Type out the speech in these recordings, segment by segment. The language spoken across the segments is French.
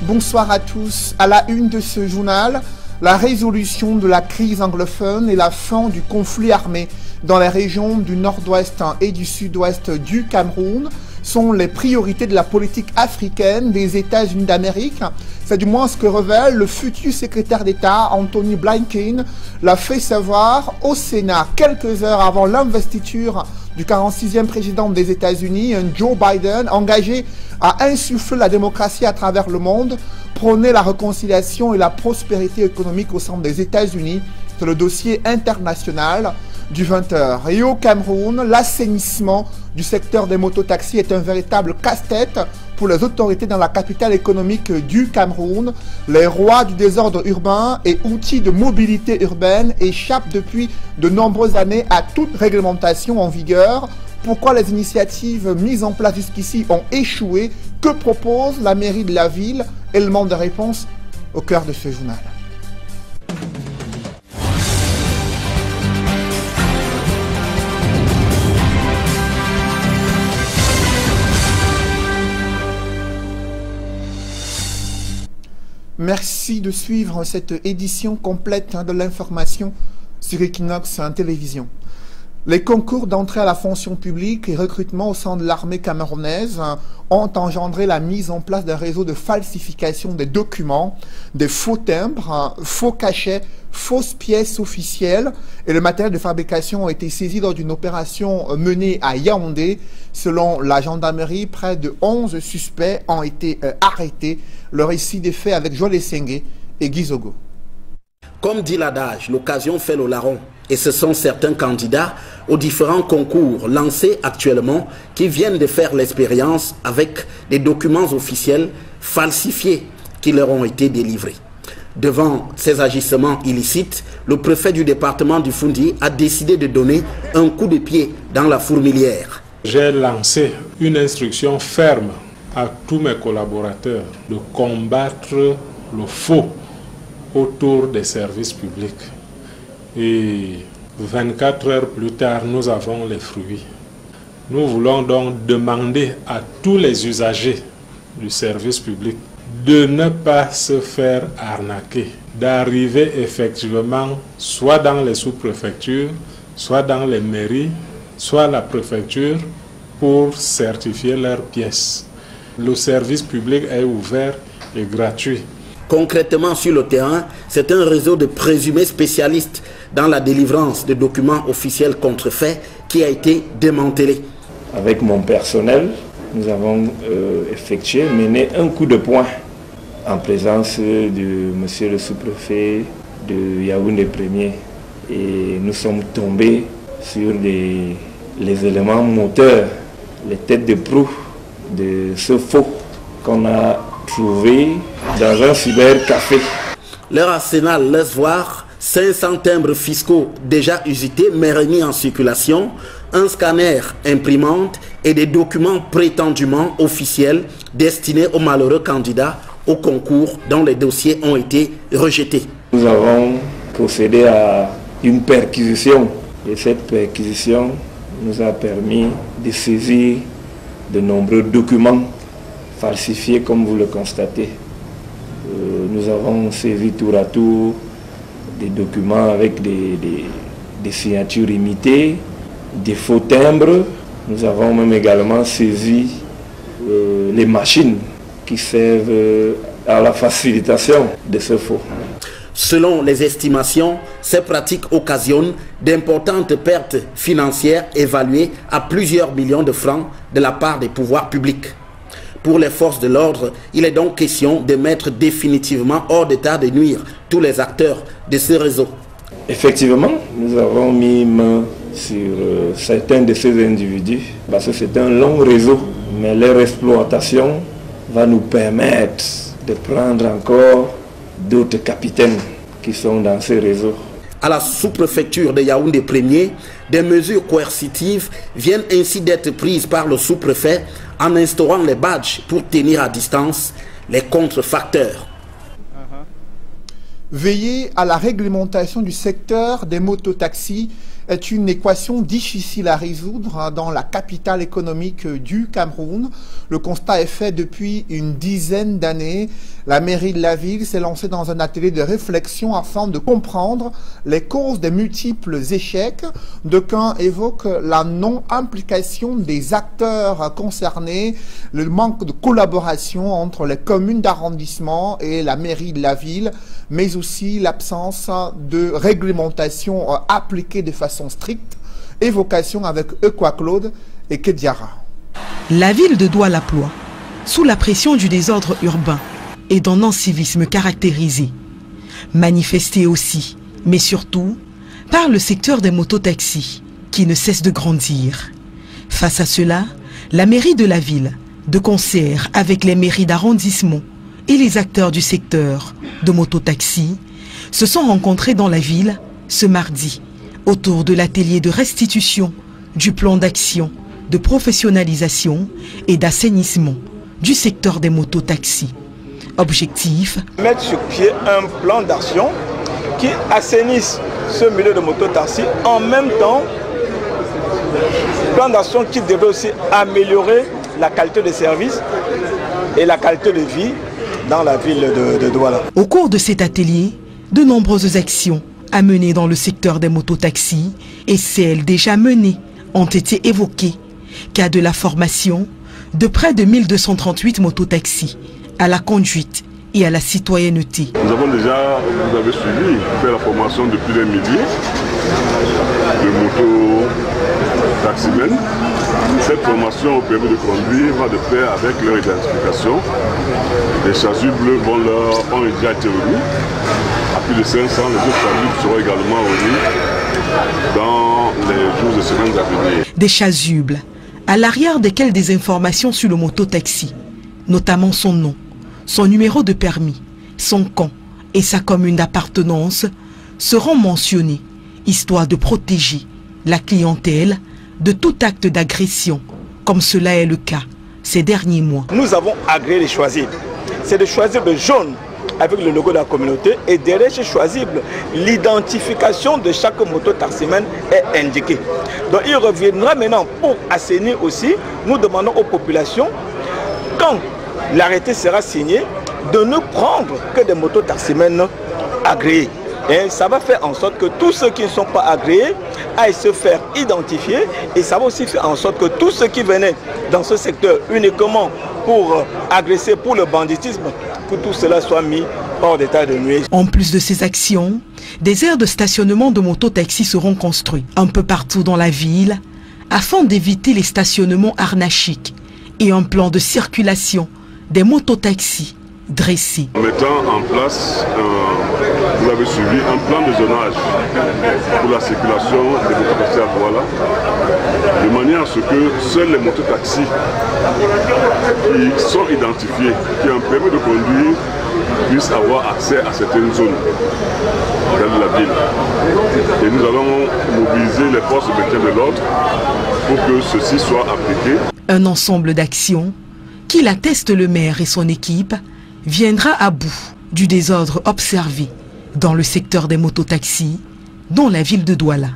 Bonsoir à tous. À la une de ce journal, la résolution de la crise anglophone et la fin du conflit armé dans les régions du nord-ouest et du sud-ouest du Cameroun sont les priorités de la politique africaine des États-Unis d'Amérique. C'est du moins ce que révèle le futur secrétaire d'État Anthony Blinken, l'a fait savoir au Sénat quelques heures avant l'investiture du 46e président des États-Unis, Joe Biden, engagé à insuffler la démocratie à travers le monde, prôner la réconciliation et la prospérité économique au sein des États-Unis. C'est le dossier international du 20h. Et au Cameroun, l'assainissement du secteur des mototaxis est un véritable casse-tête pour les autorités dans la capitale économique du Cameroun. Les rois du désordre urbain et outils de mobilité urbaine échappent depuis de nombreuses années à toute réglementation en vigueur. Pourquoi les initiatives mises en place jusqu'ici ont échoué? Que propose la mairie de la ville? Élément de réponse au cœur de ce journal. Merci de suivre cette édition complète de l'information sur Equinox Télévision. Les concours d'entrée à la fonction publique et recrutement au sein de l'armée camerounaise ont engendré la mise en place d'un réseau de falsification des documents, des faux timbres, faux cachets, fausses pièces officielles, et le matériel de fabrication a été saisi lors d'une opération menée à Yaoundé. Selon la gendarmerie, près de 11 suspects ont été arrêtés. Le récit des faits avec Joël Essengue et Guy Zogo. Comme dit l'adage, l'occasion fait le larron. Et ce sont certains candidats aux différents concours lancés actuellement qui viennent de faire l'expérience avec des documents officiels falsifiés qui leur ont été délivrés. Devant ces agissements illicites, le préfet du département du Foundi a décidé de donner un coup de pied dans la fourmilière. J'ai lancé une instruction ferme à tous mes collaborateurs de combattre le faux autour des services publics. Et 24 heures plus tard, nous avons les fruits. Nous voulons donc demander à tous les usagers du service public de ne pas se faire arnaquer, d'arriver effectivement soit dans les sous-préfectures, soit dans les mairies, soit la préfecture pour certifier leurs pièces. Le service public est ouvert et gratuit. Concrètement sur le terrain, c'est un réseau de présumés spécialistes dans la délivrance de documents officiels contrefaits qui a été démantelé. Avec mon personnel, nous avons mené un coup de poing en présence de monsieur le sous-préfet de Yaoundé 1er. Et nous sommes tombés sur les éléments moteurs, les têtes de proue de ce faux qu'on a trouvé dans un cybercafé. Leur arsenal laisse voir 500 timbres fiscaux déjà usités mais remis en circulation, un scanner imprimante et des documents prétendument officiels destinés aux malheureux candidats au concours dont les dossiers ont été rejetés. Nous avons procédé à une perquisition et cette perquisition nous a permis de saisir de nombreux documents falsifiés comme vous le constatez. Nous avons saisi tour à tour des documents avec des signatures imitées, des faux timbres. Nous avons même également saisi les machines qui servent à la facilitation de ce faux. Selon les estimations, ces pratiques occasionnent d'importantes pertes financières évaluées à plusieurs millions de francs de la part des pouvoirs publics. Pour les forces de l'ordre, il est donc question de mettre définitivement hors d'état de nuire tous les acteurs de ce réseau. Effectivement, nous avons mis main sur certains de ces individus parce que c'est un long réseau, mais leur exploitation va nous permettre de prendre encore d'autres capitaines qui sont dans ces réseaux. À la sous-préfecture de Yaoundé 1er, des mesures coercitives viennent ainsi d'être prises par le sous-préfet en instaurant les badges pour tenir à distance les contrefacteurs. Veiller à la réglementation du secteur des mototaxis est une équation difficile à résoudre dans la capitale économique du Cameroun. Le constat est fait depuis une dizaine d'années. La mairie de la ville s'est lancée dans un atelier de réflexion afin de comprendre les causes des multiples échecs. D'aucuns évoquent la non-implication des acteurs concernés, le manque de collaboration entre les communes d'arrondissement et la mairie de la ville, mais aussi l'absence de réglementation appliquée de façon stricte. Évocation avec Equa Claude et Kediara. La ville de Douala-Ploie, sous la pression du désordre urbain et d'un non-civisme caractérisé, manifesté aussi, mais surtout, par le secteur des mototaxis, qui ne cesse de grandir. Face à cela, la mairie de la ville, de concert avec les mairies d'arrondissement et les acteurs du secteur de mototaxi, se sont rencontrés dans la ville ce mardi autour de l'atelier de restitution du plan d'action, de professionnalisation et d'assainissement du secteur des mototaxis. Objectif: mettre sur pied un plan d'action qui assainisse ce milieu de mototaxi, en même temps plan d'action qui devrait aussi améliorer la qualité de service et la qualité de vie dans la ville de Douala. Au cours de cet atelier, de nombreuses actions à mener dans le secteur des mototaxis et celles déjà menées ont été évoquées, cas de la formation de près de 1238 mototaxis à la conduite et à la citoyenneté. Nous avons déjà, vous avez suivi, fait la formation de plus d'un millier de mototaximens. Cette formation permet de conduire, va de pair avec leur identification. Les chasubles ont déjà été remis. À plus de 500, les autres chasubles seront également remis dans les jours et semaines à venir. Des chasubles, à l'arrière desquels des informations sur le mototaxi, notamment son nom, son numéro de permis, son camp et sa commune d'appartenance, seront mentionnés, histoire de protéger la clientèle de tout acte d'agression, comme cela est le cas ces derniers mois. Nous avons agréé les choisibles. C'est des choisibles jaunes avec le logo de la communauté, et derrière ces choisibles, l'identification de chaque mototaximène est indiquée. Donc il reviendra maintenant pour assainir aussi. Nous demandons aux populations, quand l'arrêté sera signé, de ne prendre que des mototaximènes agréés. Et ça va faire en sorte que tous ceux qui ne sont pas agréés aillent se faire identifier, et ça va aussi faire en sorte que tous ceux qui venaient dans ce secteur uniquement pour agresser, pour le banditisme, que tout cela soit mis hors d'état de nuire. En plus de ces actions, des aires de stationnement de mototaxis seront construits un peu partout dans la ville afin d'éviter les stationnements arnachiques et un plan de circulation des mototaxis dressé. En mettant en place, vous l'avez suivi, un plan de zonage pour la circulation des mototaxis à Douala, de manière à ce que seuls les mototaxis qui sont identifiés, qui ont permis de conduire, puissent avoir accès à certaines zones de la ville. Et nous allons mobiliser les forces de maintien de l'ordre pour que ceci soit appliqué. Un ensemble d'actions qui l'atteste le maire et son équipe viendra à bout du désordre observé dans le secteur des mototaxis dans la ville de Douala.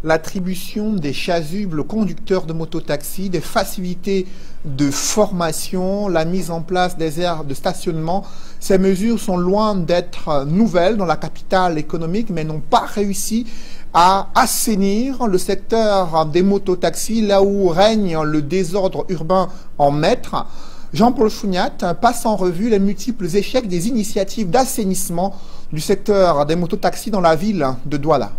L'attribution des chasubles conducteurs de mototaxis, des facilités de formation, la mise en place des aires de stationnement, ces mesures sont loin d'être nouvelles dans la capitale économique, mais n'ont pas réussi à assainir le secteur des mototaxis, là où règne le désordre urbain en maître. Jean-Paul Founiat passe en revue les multiples échecs des initiatives d'assainissement du secteur des mototaxis dans la ville de Douala.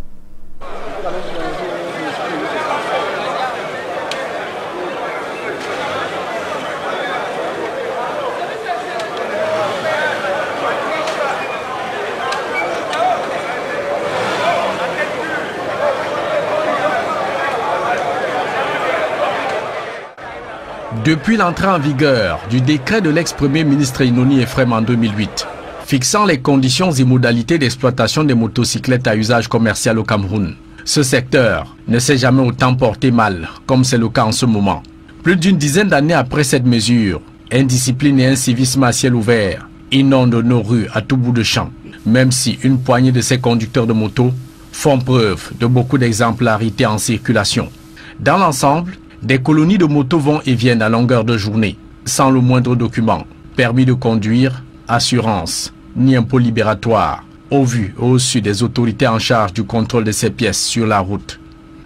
Depuis l'entrée en vigueur du décret de l'ex-premier ministre Inoni Ephrem en 2008, fixant les conditions et modalités d'exploitation des motocyclettes à usage commercial au Cameroun, ce secteur ne s'est jamais autant porté mal, comme c'est le cas en ce moment. Plus d'une dizaine d'années après cette mesure, indiscipline et incivisme à ciel ouvert inondent nos rues à tout bout de champ, même si une poignée de ces conducteurs de moto font preuve de beaucoup d'exemplarité en circulation. Dans l'ensemble, des colonies de motos vont et viennent à longueur de journée, sans le moindre document, permis de conduire, assurance, ni impôt libératoire, au vu et au su des autorités en charge du contrôle de ces pièces sur la route.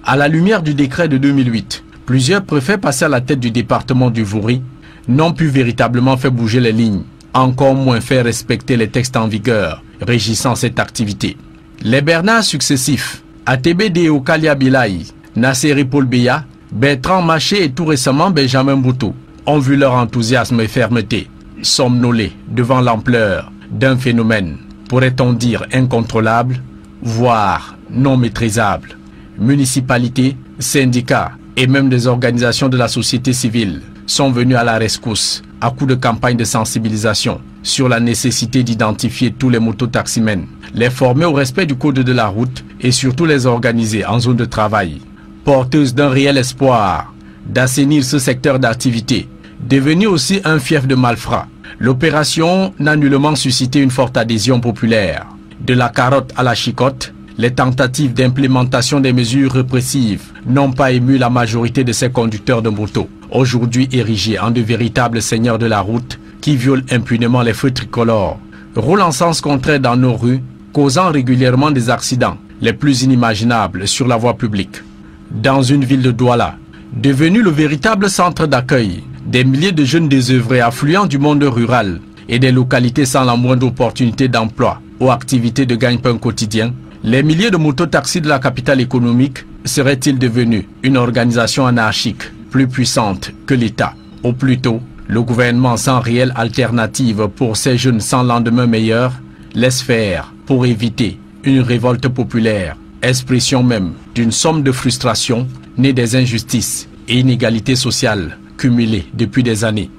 À la lumière du décret de 2008, plusieurs préfets passés à la tête du département du Vouri n'ont pu véritablement faire bouger les lignes, encore moins faire respecter les textes en vigueur régissant cette activité. Les Bernards successifs, ATBD Okalia Bilaï, Nasseri Paul Beya, Bertrand Maché et tout récemment Benjamin Boutou ont vu leur enthousiasme et fermeté somnoler devant l'ampleur d'un phénomène, pourrait-on dire incontrôlable, voire non maîtrisable. Municipalités, syndicats et même des organisations de la société civile sont venus à la rescousse à coup de campagne de sensibilisation sur la nécessité d'identifier tous les mototaximens, les former au respect du code de la route et surtout les organiser en zone de travail. Porteuse d'un réel espoir d'assainir ce secteur d'activité, devenu aussi un fief de malfrats, l'opération n'a nullement suscité une forte adhésion populaire. De la carotte à la chicotte, les tentatives d'implémentation des mesures répressives n'ont pas ému la majorité de ces conducteurs de moto, aujourd'hui érigés en de véritables seigneurs de la route qui violent impunément les feux tricolores, roulent en sens contraire dans nos rues, causant régulièrement des accidents les plus inimaginables sur la voie publique. Dans une ville de Douala, devenue le véritable centre d'accueil des milliers de jeunes désœuvrés affluents du monde rural et des localités sans la moindre opportunité d'emploi ou activités de gagne-pain quotidien, les milliers de mototaxis de la capitale économique seraient-ils devenus une organisation anarchique plus puissante que l'État, ou plutôt le gouvernement sans réelle alternative pour ces jeunes sans lendemain meilleur laisse faire pour éviter une révolte populaire, expression même d'une somme de frustration née des injustices et inégalités sociales cumulées depuis des années.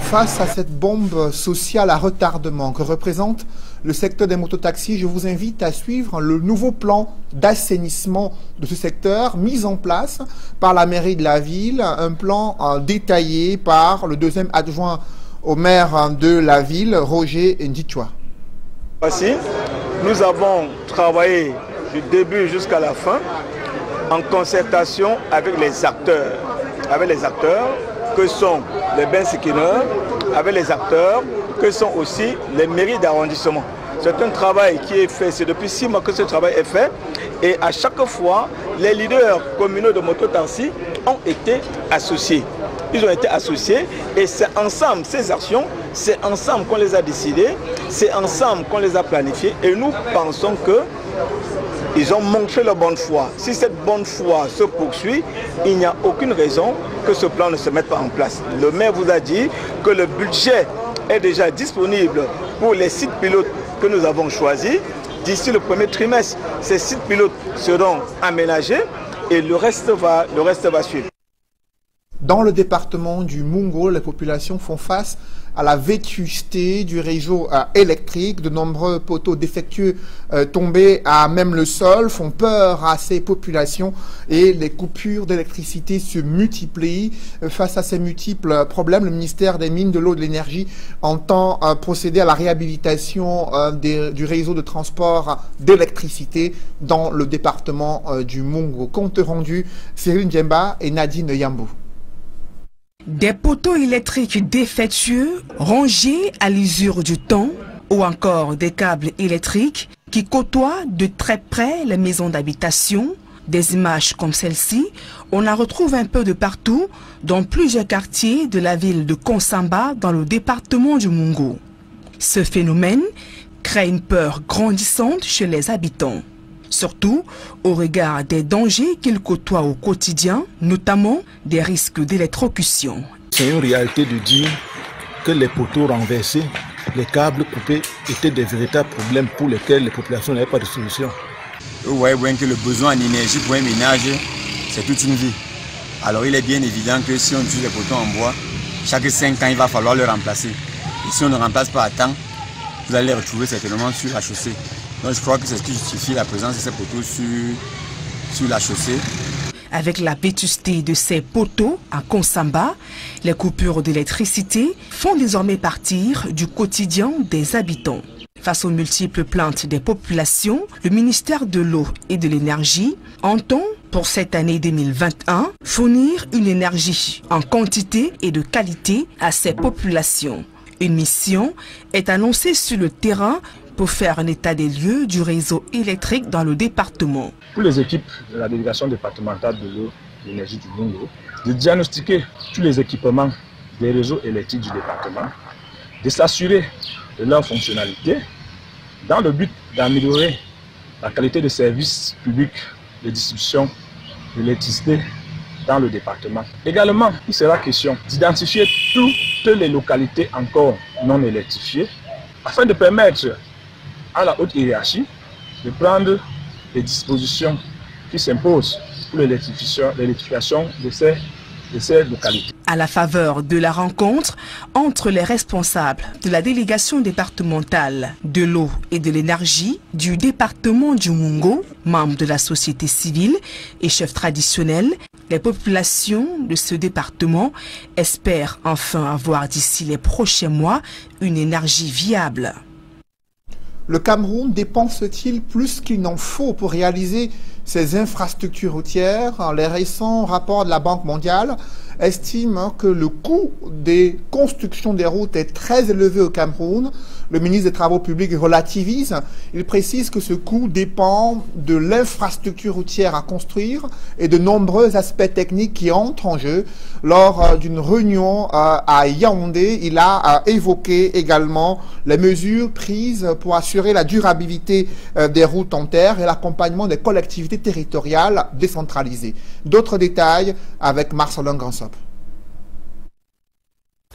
Face à cette bombe sociale à retardement que représente le secteur des mototaxis, je vous invite à suivre le nouveau plan d'assainissement de ce secteur mis en place par la mairie de la ville, un plan détaillé par le deuxième adjoint au maire de la ville, Roger Ndichwa. Voici, nous avons travaillé du début jusqu'à la fin en concertation avec les acteurs que sont les bensikineurs, avec les acteurs que sont aussi les mairies d'arrondissement. C'est un travail qui est fait, c'est depuis 6 mois que ce travail est fait et à chaque fois, les leaders communaux de mototaxi ont été associés. Ils ont été associés et c'est ensemble, ces actions, c'est ensemble qu'on les a décidées, c'est ensemble qu'on les a planifiées et nous pensons que ils ont montré leur bonne foi. Si cette bonne foi se poursuit, il n'y a aucune raison que ce plan ne se mette pas en place. Le maire vous a dit que le budget est déjà disponible pour les sites pilotes que nous avons choisis. D'ici le premier trimestre, ces sites pilotes seront aménagés et le reste va suivre. Dans le département du Mungo, les populations font face à la vétusté du réseau électrique. De nombreux poteaux défectueux tombés à même le sol font peur à ces populations et les coupures d'électricité se multiplient. Face à ces multiples problèmes, le ministère des Mines, de l'Eau et de l'Énergie entend procéder à la réhabilitation du réseau de transport d'électricité dans le département du Mungo. Compte rendu, Cyril Ndjemba et Nadine Yambou. Des poteaux électriques défectueux, rangés à l'usure du temps, ou encore des câbles électriques qui côtoient de très près les maisons d'habitation. Des images comme celle-ci, on la retrouve un peu de partout dans plusieurs quartiers de la ville de Konsamba dans le département du Mungo. Ce phénomène crée une peur grandissante chez les habitants, surtout au regard des dangers qu'ils côtoient au quotidien, notamment des risques d'électrocution. C'est une réalité de dire que les poteaux renversés, les câbles coupés étaient des véritables problèmes pour lesquels les populations n'avaient pas de solution. Vous voyez bien que le besoin en énergie pour un ménage, c'est toute une vie. Alors il est bien évident que si on utilise les poteaux en bois, chaque 5 ans il va falloir le remplacer. Et si on ne remplace pas à temps, vous allez les retrouver certainement sur la chaussée. Donc je crois que c'est ce qui justifie la présence de ces poteaux sur la chaussée. Avec la vétusté de ces poteaux à Konsamba, les coupures d'électricité font désormais partir du quotidien des habitants. Face aux multiples plaintes des populations, le ministère de l'Eau et de l'Énergie entend, pour cette année 2021, fournir une énergie en quantité et de qualité à ces populations. Une mission est annoncée sur le terrain pour faire un état des lieux du réseau électrique dans le département. Pour les équipes de la délégation départementale de l'eau et de l'énergie du Mungo, de diagnostiquer tous les équipements des réseaux électriques du département, de s'assurer de leur fonctionnalité, dans le but d'améliorer la qualité de service public de distribution d'électricité dans le département. Également, il sera question d'identifier toutes les localités encore non électrifiées afin de permettre à la haute hiérarchie de prendre les dispositions qui s'imposent pour l'électrification de ces localités. À la faveur de la rencontre entre les responsables de la délégation départementale de l'eau et de l'énergie du département du Mungo, membres de la société civile et chefs traditionnels, les populations de ce département espèrent enfin avoir d'ici les prochains mois une énergie viable. Le Cameroun dépense-t-il plus qu'il n'en faut pour réaliser ses infrastructures routières? Les récents rapports de la Banque mondiale estiment que le coût des constructions des routes est très élevé au Cameroun. Le ministre des Travaux publics relativise. Il précise que ce coût dépend de l'infrastructure routière à construire et de nombreux aspects techniques qui entrent en jeu. Lors d'une réunion à Yaoundé, il a évoqué également les mesures prises pour assurer la durabilité des routes en terre et l'accompagnement des collectivités territoriales décentralisées. D'autres détails avec Marcelin Gansop.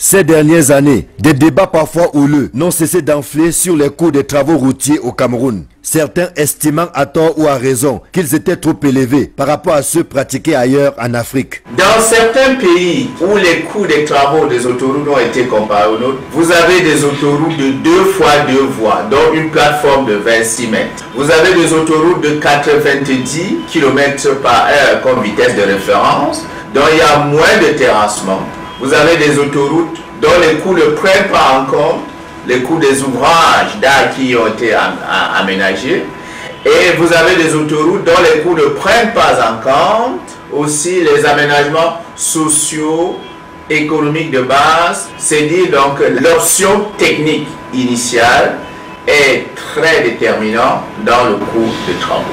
Ces dernières années, des débats parfois houleux n'ont cessé d'enfler sur les coûts des travaux routiers au Cameroun. Certains estimant à tort ou à raison qu'ils étaient trop élevés par rapport à ceux pratiqués ailleurs en Afrique. Dans certains pays où les coûts des travaux des autoroutes ont été comparés aux nôtres, vous avez des autoroutes de 2 fois 2 voies, dont une plateforme de 26 mètres. Vous avez des autoroutes de 90 km par heure comme vitesse de référence, dont il y a moins de terrassement. Vous avez des autoroutes dont les coûts ne prennent pas en compte les coûts des ouvrages d'art qui ont été aménagés. Et vous avez des autoroutes dont les coûts ne prennent pas en compte aussi les aménagements sociaux, économiques de base. C'est dire donc l'option technique initiale est très déterminante dans le coût des travaux.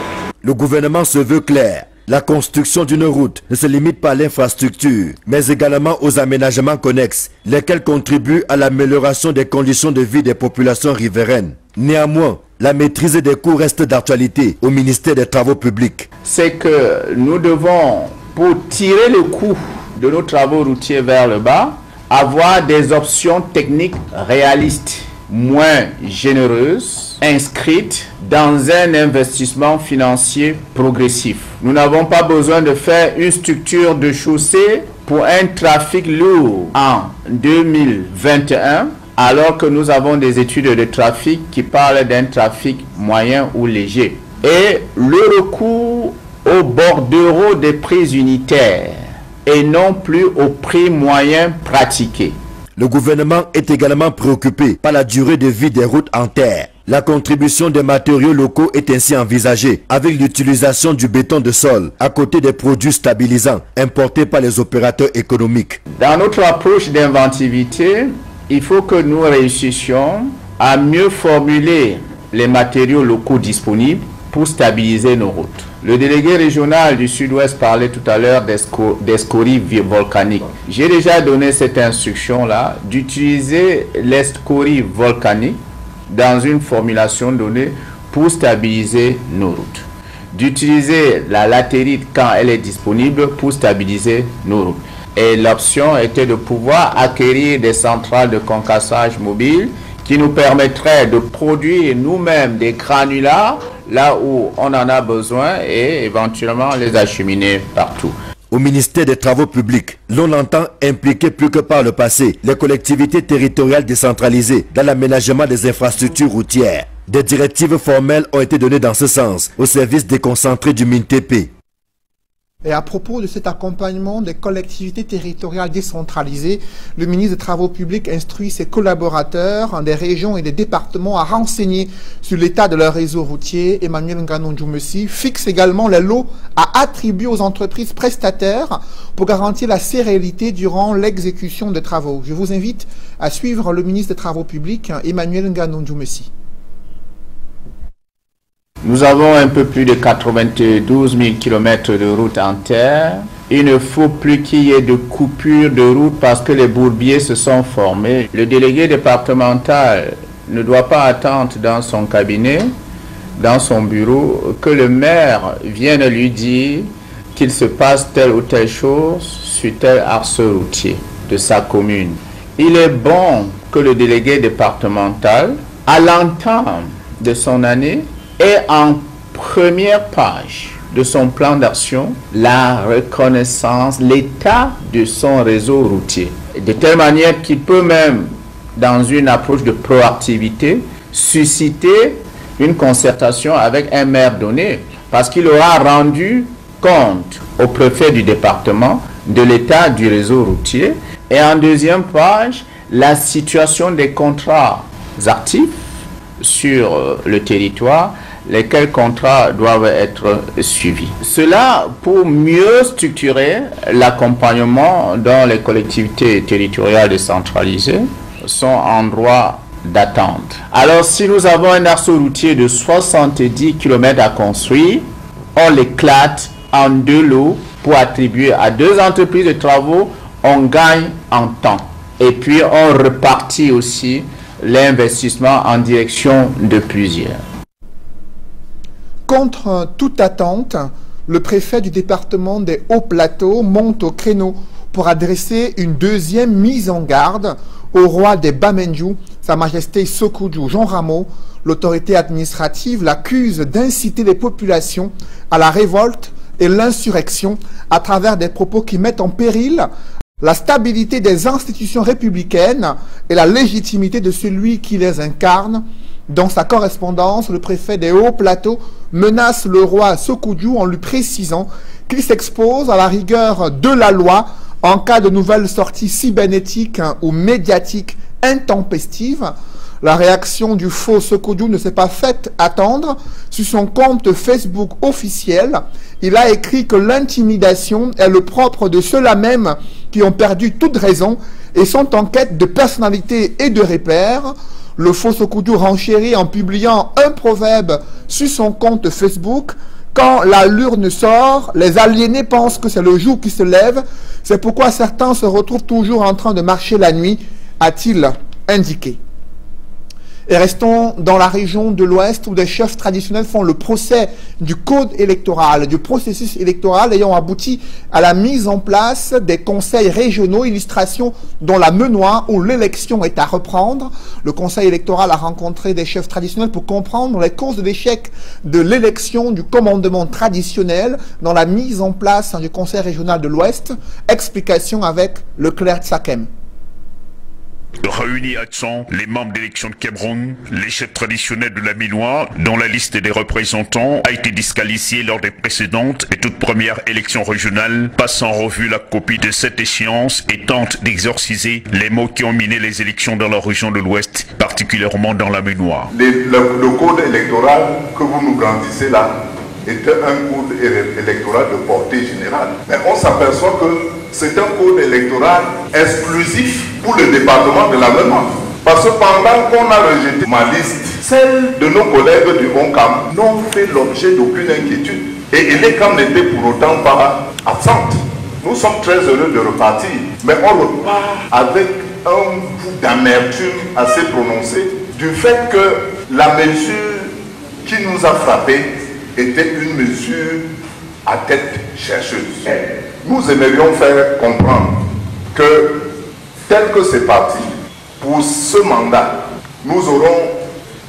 Le gouvernement se veut clair. La construction d'une route ne se limite pas à l'infrastructure, mais également aux aménagements connexes, lesquels contribuent à l'amélioration des conditions de vie des populations riveraines. Néanmoins, la maîtrise des coûts reste d'actualité au ministère des Travaux publics. C'est que nous devons, pour tirer le coût de nos travaux routiers vers le bas, avoir des options techniques réalistes, moins généreuses, inscrites dans un investissement financier progressif. Nous n'avons pas besoin de faire une structure de chaussée pour un trafic lourd en 2021, alors que nous avons des études de trafic qui parlent d'un trafic moyen ou léger. Et le recours au bordereau des prix unitaires et non plus au prix moyen pratiqué. Le gouvernement est également préoccupé par la durée de vie des routes en terre. La contribution des matériaux locaux est ainsi envisagée avec l'utilisation du béton de sol à côté des produits stabilisants importés par les opérateurs économiques. Dans notre approche d'inventivité, il faut que nous réussissions à mieux formuler les matériaux locaux disponibles pour stabiliser nos routes. Le délégué régional du Sud-Ouest parlait tout à l'heure des scories volcaniques. J'ai déjà donné cette instruction-là d'utiliser les scories volcaniques dans une formulation donnée pour stabiliser nos routes. D'utiliser la latérite quand elle est disponible pour stabiliser nos routes. Et l'option était de pouvoir acquérir des centrales de concassage mobiles qui nous permettraient de produire nous-mêmes des granulats là où on en a besoin et éventuellement les acheminer partout. Au ministère des Travaux publics, l'on entend impliquer plus que par le passé les collectivités territoriales décentralisées dans l'aménagement des infrastructures routières. Des directives formelles ont été données dans ce sens au service déconcentré du MINTP. Et à propos de cet accompagnement des collectivités territoriales décentralisées, le ministre des Travaux publics instruit ses collaborateurs des régions et des départements à renseigner sur l'état de leur réseau routier. Emmanuel Nganon-Djoumessi fixe également les lots à attribuer aux entreprises prestataires pour garantir la sérénité durant l'exécution des travaux. Je vous invite à suivre le ministre des Travaux publics, Emmanuel Nganon-Djoumessi. Nous avons un peu plus de 92 000 km de route en terre. Il ne faut plus qu'il y ait de coupures de route parce que les bourbiers se sont formés. Le délégué départemental ne doit pas attendre dans son cabinet, dans son bureau, que le maire vienne lui dire qu'il se passe telle ou telle chose sur tel axe routier de sa commune. Il est bon que le délégué départemental, à l'entame de son année, et en première page de son plan d'action, la reconnaissance, l'état de son réseau routier. De telle manière qu'il peut même, dans une approche de proactivité, susciter une concertation avec un maire donné, parce qu'il aura rendu compte au préfet du département de l'état du réseau routier. Et en deuxième page, la situation des contrats actifs sur le territoire, lesquels contrats doivent être suivis. Cela pour mieux structurer l'accompagnement dont les collectivités territoriales décentralisées sont en droit d'attendre. Alors si nous avons un axe routier de 70 km à construire, on l'éclate en 2 lots pour attribuer à 2 entreprises de travaux, on gagne en temps. Et puis on repartit aussi l'investissement en direction de plusieurs. Contre toute attente, le préfet du département des Hauts-Plateaux monte au créneau pour adresser une deuxième mise en garde au roi des Bamendjou, Sa Majesté Sékou Jean Rameau. L'autorité administrative l'accuse d'inciter les populations à la révolte et l'insurrection à travers des propos qui mettent en péril la stabilité des institutions républicaines et la légitimité de celui qui les incarne. Dans sa correspondance, le préfet des Hauts-Plateaux menace le roi Sékou en lui précisant qu'il s'expose à la rigueur de la loi en cas de nouvelles sorties cybernétiques ou médiatiques intempestives. La réaction du faux Sékou ne s'est pas faite attendre. Sur son compte Facebook officiel, il a écrit que l'intimidation est le propre de ceux-là même qui ont perdu toute raison et sont en quête de personnalité et de repères. Le faux Sékou renchérit en publiant un proverbe sur son compte Facebook. Quand la lurne sort, les aliénés pensent que c'est le jour qui se lève. C'est pourquoi certains se retrouvent toujours en train de marcher la nuit, a-t-il indiqué. Et restons dans la région de l'Ouest où des chefs traditionnels font le procès du code électoral, du processus électoral ayant abouti à la mise en place des conseils régionaux, illustration dont la Menoie où l'élection est à reprendre. Le conseil électoral a rencontré des chefs traditionnels pour comprendre les causes de l'échec de l'élection du commandement traditionnel dans la mise en place du conseil régional de l'Ouest. Explication avec Leclerc Tsakem. Réunis à Tsan, les membres d'élection de Cameroun, les chefs traditionnels de la Minois, dont la liste des représentants a été disqualifiée lors des précédentes et toutes premières élections régionales, passent en revue la copie de cette échéance et tentent d'exorciser les maux qui ont miné les élections dans la région de l'Ouest, particulièrement dans la Minois. Le code électoral que vous nous brandissez là était un code électoral de portée générale. Mais on s'aperçoit que c'est un code électoral exclusif pour le département de la Menoie. Parce que pendant qu'on a rejeté ma liste, celles de nos collègues du ONCAM n'ont fait l'objet d'aucune inquiétude. Et l'ECAM n'était pour autant pas absente. Nous sommes très heureux de repartir, mais on repart avec un goût d'amertume assez prononcé du fait que la mesure qui nous a frappés était une mesure à tête chercheuse. Nous aimerions faire comprendre que, tel que c'est parti, pour ce mandat, nous aurons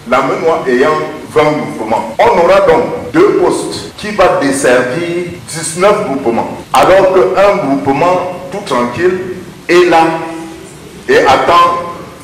la Menoie ayant 20 groupements. On aura donc 2 postes qui va desservir 19 groupements. Alors qu'un groupement tout tranquille est là et attend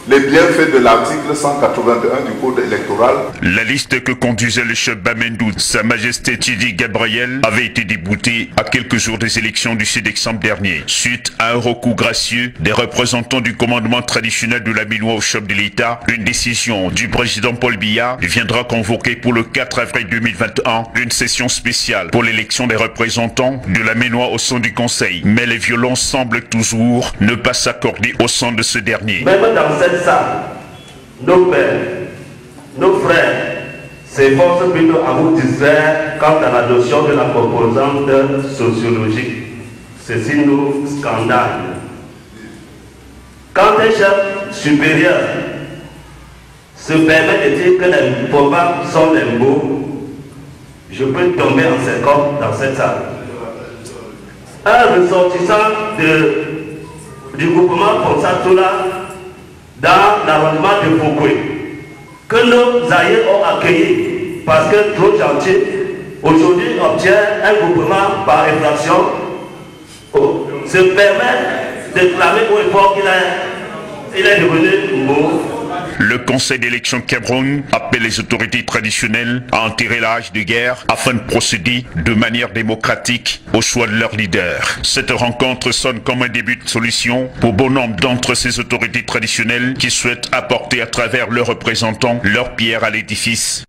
les bienfaits de l'article 181 du Code électoral. La liste que conduisait le chef Bamendou, Sa Majesté Tidi Gabriel, avait été déboutée à quelques jours des élections du 6 décembre dernier, suite à un recours gracieux des représentants du commandement traditionnel de la Minois au chef de l'État. Une décision du président Paul Biya viendra convoquer pour le 4 avril 2021 une session spéciale pour l'élection des représentants de la Minois au sein du Conseil. Mais les violences semblent toujours ne pas s'accorder au sein de ce dernier. Même dans cette salle, nos pères, nos frères s'efforcent plutôt à vous distraire quant à la notion de la composante sociologique. Ceci nous scandale. Quand un chef supérieur se permet de dire que les probables sont les mots, je peux tomber en 50 dans cette salle. Un ressortissant du groupement Ponsatoula dans l'arrondissement de Foucault, que nos aïeux ont accueilli parce que trop gentil, aujourd'hui obtient un groupement par infraction, se permet de clamer au effort qu'il est devenu mot. Le Conseil d'élection Cameroun appelle les autorités traditionnelles à enterrer l'âge de guerre afin de procéder de manière démocratique au choix de leur leader. Cette rencontre sonne comme un début de solution pour bon nombre d'entre ces autorités traditionnelles qui souhaitent apporter à travers leurs représentants leur pierre à l'édifice.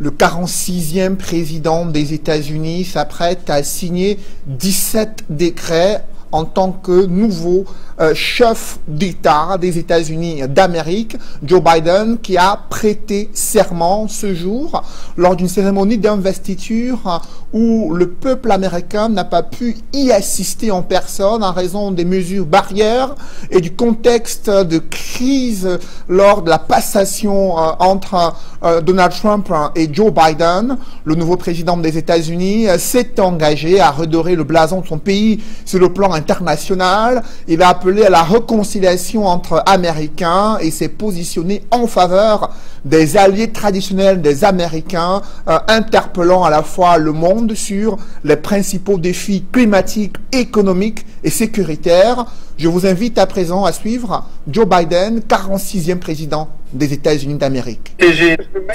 Le 46e président des États-Unis s'apprête à signer 17 décrets en tant que nouveau chef d'État des États-Unis d'Amérique, Joe Biden, qui a prêté serment ce jour lors d'une cérémonie d'investiture où le peuple américain n'a pas pu y assister en personne en raison des mesures barrières et du contexte de crise lors de la passation entre Donald Trump et Joe Biden. Le nouveau président des États-Unis s'est engagé à redorer le blason de son pays sur le plan international. Il a appelé à la réconciliation entre Américains et s'est positionné en faveur des alliés traditionnels des Américains, interpellant à la fois le monde sur les principaux défis climatiques, économiques et sécuritaires. Je vous invite à présent à suivre Joe Biden, 46e président des États-Unis d'Amérique.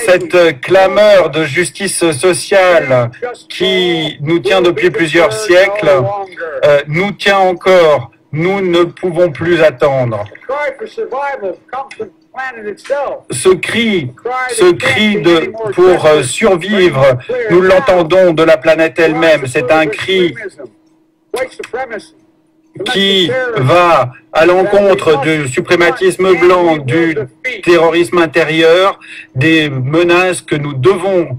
Cette clameur de justice sociale qui nous tient depuis plusieurs siècles, nous tient encore. Nous ne pouvons plus attendre. Ce cri pour survivre, nous l'entendons de la planète elle-même. C'est un cri qui va à l'encontre du suprématisme blanc, du terrorisme intérieur, des menaces que nous devons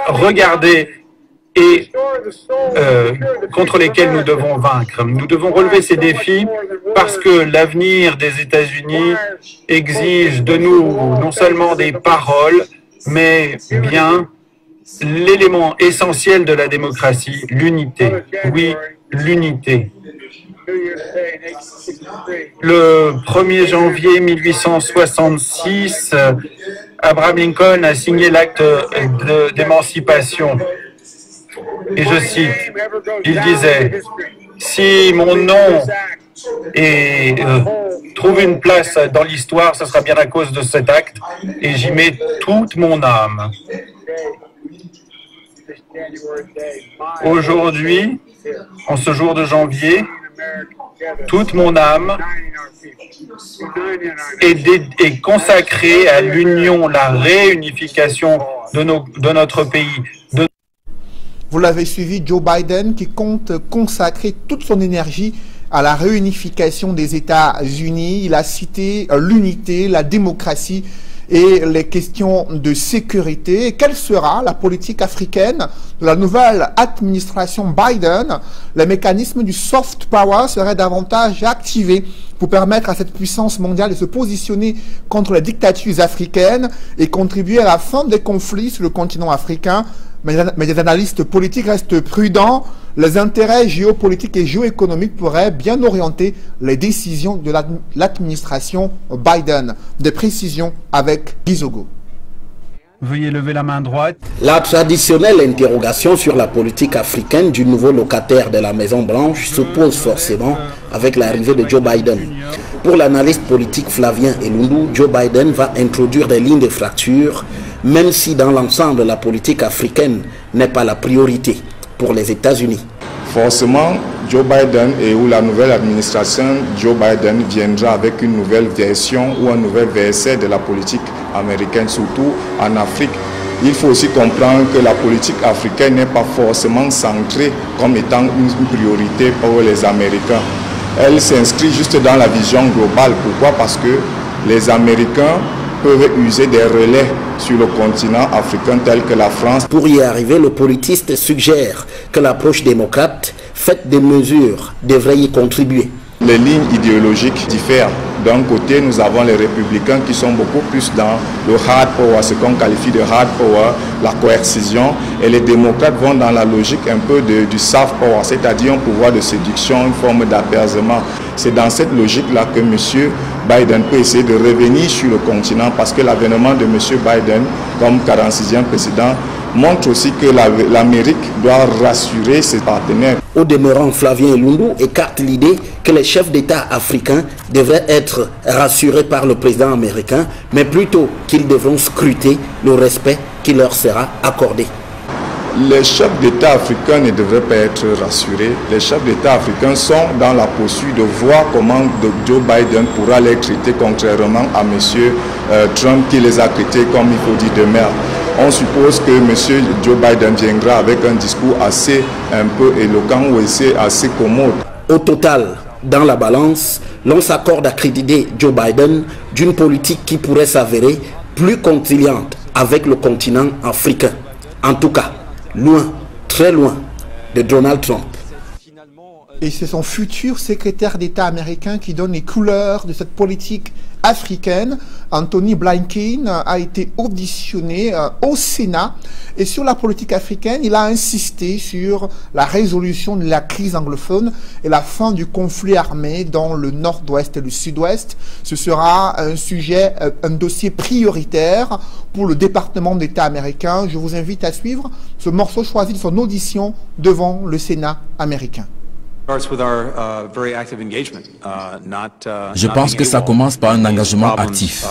regarder et contre lesquels nous devons vaincre. Nous devons relever ces défis parce que l'avenir des États-Unis exige de nous non seulement des paroles, mais bien l'élément essentiel de la démocratie, l'unité. Oui, l'unité. Le 1er janvier 1866, Abraham Lincoln a signé l'acte d'émancipation. Et je cite, il disait, si mon nom trouve une place dans l'histoire, ce sera bien à cause de cet acte, et j'y mets toute mon âme. Aujourd'hui, en ce jour de janvier, toute mon âme est consacrée à l'union, la réunification de notre pays. Vous l'avez suivi, Joe Biden, qui compte consacrer toute son énergie à la réunification des États-Unis. Il a cité l'unité, la démocratie et les questions de sécurité. Et quelle sera la politique africaine de la nouvelle administration Biden? Les mécanismes du soft power seraient davantage activés pour permettre à cette puissance mondiale de se positionner contre les dictatures africaines et contribuer à la fin des conflits sur le continent africain. Mais les analystes politiques restent prudents. Les intérêts géopolitiques et géoéconomiques pourraient bien orienter les décisions de l'administration Biden. Des précisions avec Gizogo. Veuillez lever la main droite. La traditionnelle interrogation sur la politique africaine du nouveau locataire de la Maison Blanche se pose forcément avec l'arrivée de Joe Biden. Pour l'analyste politique Flavien Elundu, Joe Biden va introduire des lignes de fracture, même si dans l'ensemble la politique africaine n'est pas la priorité pour les États-Unis. Forcément, Joe Biden ou la nouvelle administration Joe Biden viendra avec une nouvelle version ou un nouvel verset de la politique américaine, surtout en Afrique. Il faut aussi comprendre que la politique africaine n'est pas forcément centrée comme étant une priorité pour les Américains. Elle s'inscrit juste dans la vision globale. Pourquoi? Parce que les Américains peuvent user des relais sur le continent africain tel que la France. Pour y arriver, le politiste suggère que l'approche démocrate faite des mesures devrait y contribuer. Les lignes idéologiques diffèrent. D'un côté, nous avons les républicains qui sont beaucoup plus dans le hard power, ce qu'on qualifie de hard power, la coercition, et les démocrates vont dans la logique un peu du soft power, c'est-à-dire un pouvoir de séduction, une forme d'apaisement. C'est dans cette logique-là que M. Biden peut essayer de revenir sur le continent, parce que l'avènement de M. Biden comme 46e président montre aussi que l'Amérique doit rassurer ses partenaires. Au demeurant, Flavien Elundu écarte l'idée que les chefs d'État africains devraient être rassurés par le président américain, mais plutôt qu'ils devront scruter le respect qui leur sera accordé. Les chefs d'État africains ne devraient pas être rassurés. Les chefs d'État africains sont dans la poursuite de voir comment Joe Biden pourra les traiter contrairement à M. Trump qui les a traités comme il faut dire de merde. On suppose que M. Joe Biden viendra avec un discours assez un peu éloquent ou assez commode. Au total, dans la balance, l'on s'accorde à créditer Joe Biden d'une politique qui pourrait s'avérer plus conciliante avec le continent africain. En tout cas, loin, très loin de Donald Trump. Et c'est son futur secrétaire d'État américain qui donne les couleurs de cette politique africaine. Anthony Blinken a été auditionné au Sénat et sur la politique africaine, il a insisté sur la résolution de la crise anglophone et la fin du conflit armé dans le nord-ouest et le sud-ouest. Ce sera un sujet, un dossier prioritaire pour le département d'État américain. Je vous invite à suivre ce morceau choisi de son audition devant le Sénat américain. Je pense que ça commence par un engagement actif.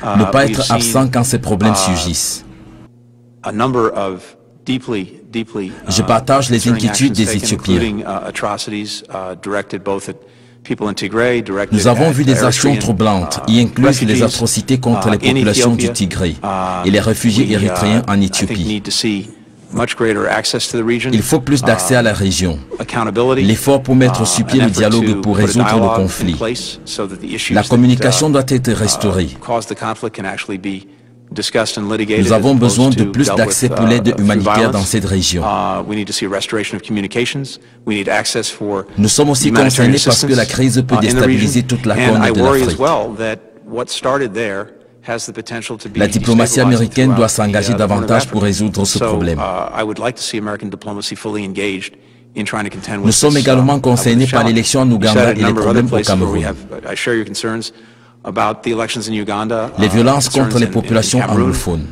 Ne pas être absent quand ces problèmes surgissent. Je partage les inquiétudes des Éthiopiens. Nous avons vu des actions troublantes y incluent les atrocités contre les populations du Tigré et les réfugiés érythréens en Éthiopie. Il faut plus d'accès à la région. L'effort pour mettre sur pied le dialogue pour résoudre le conflit. La communication doit être restaurée. Nous avons besoin de plus d'accès pour l'aide humanitaire dans cette région. Nous sommes aussi concernés parce que la crise peut déstabiliser toute la corne de l'Afrique. La diplomatie américaine doit s'engager davantage pour résoudre ce problème. Nous sommes également concernés par l'élection en Ouganda et les problèmes au Cameroun. Les violences contre les populations anglophones.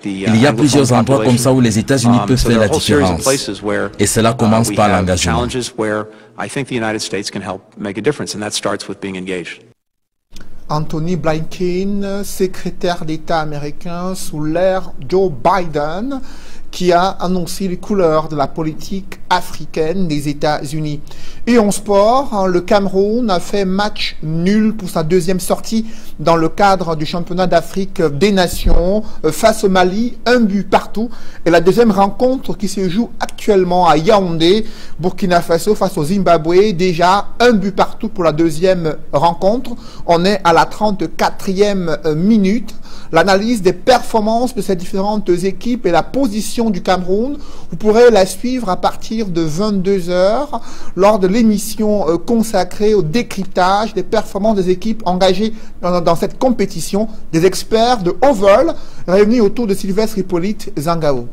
Il y a plusieurs endroits comme ça où les États-Unis peuvent faire la différence. Et cela commence par l'engagement. Anthony Blinken, secrétaire d'État américain sous l'ère Joe Biden, qui a annoncé les couleurs de la politique africaine des États-Unis. Et en sport, le Cameroun a fait match nul pour sa deuxième sortie dans le cadre du championnat d'Afrique des Nations face au Mali, 1 but partout. Et la deuxième rencontre qui se joue actuellement à Yaoundé, Burkina Faso face au Zimbabwe, déjà 1 but partout pour la deuxième rencontre. On est à la 34e minute. L'analyse des performances de ces différentes équipes et la position du Cameroun, vous pourrez la suivre à partir de 22 h lors de l'émission consacrée au décryptage des performances des équipes engagées dans cette compétition, des experts de haut vol réunis autour de Sylvestre Hippolyte Zangao.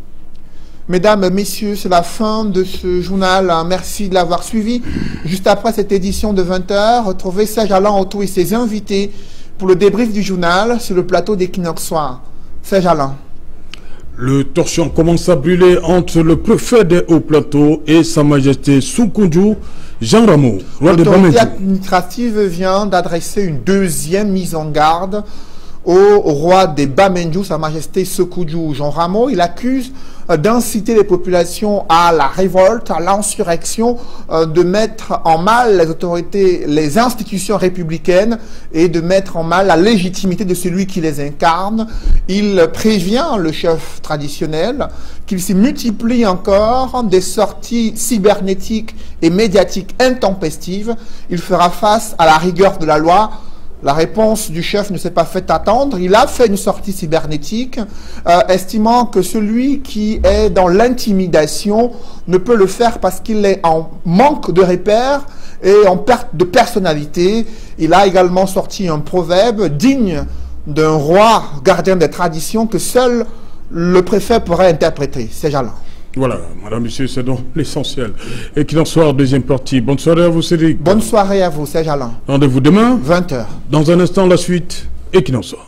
Mesdames, Messieurs, c'est la fin de ce journal. Merci de l'avoir suivi. Juste après cette édition de 20h, retrouvez Serge Alain Autou et ses invités pour le débrief du journal sur le plateau d'Equinox Soir. Serge Alain. Le torchon commence à brûler entre le préfet des Hauts-Plateaux et Sa Majesté Soukoudjou, Jean Rameau, roi de Bamendou. L'autorité administrative vient d'adresser une deuxième mise en garde au roi des Bamendou, Sa Majesté Soukoudjou, Jean Rameau. Il accuse d'inciter les populations à la révolte, à l'insurrection, de mettre en mal les autorités, les institutions républicaines et de mettre en mal la légitimité de celui qui les incarne. Il prévient le chef traditionnel qu'il s'y multiplie encore des sorties cybernétiques et médiatiques intempestives. Il fera face à la rigueur de la loi. La réponse du chef ne s'est pas fait attendre. Il a fait une sortie cybernétique, estimant que celui qui est dans l'intimidation ne peut le faire parce qu'il est en manque de repères et en perte de personnalité. Il a également sorti un proverbe digne d'un roi gardien des traditions que seul le préfet pourrait interpréter. C'est Jalan. Voilà, madame, monsieur, c'est donc l'essentiel. Et qu'il en soit, deuxième partie. Bonne soirée à vous, Cédric. Bonne soirée à vous, Serge Alain. Rendez-vous demain. 20h. Dans un instant, la suite. Et qu'il en soit.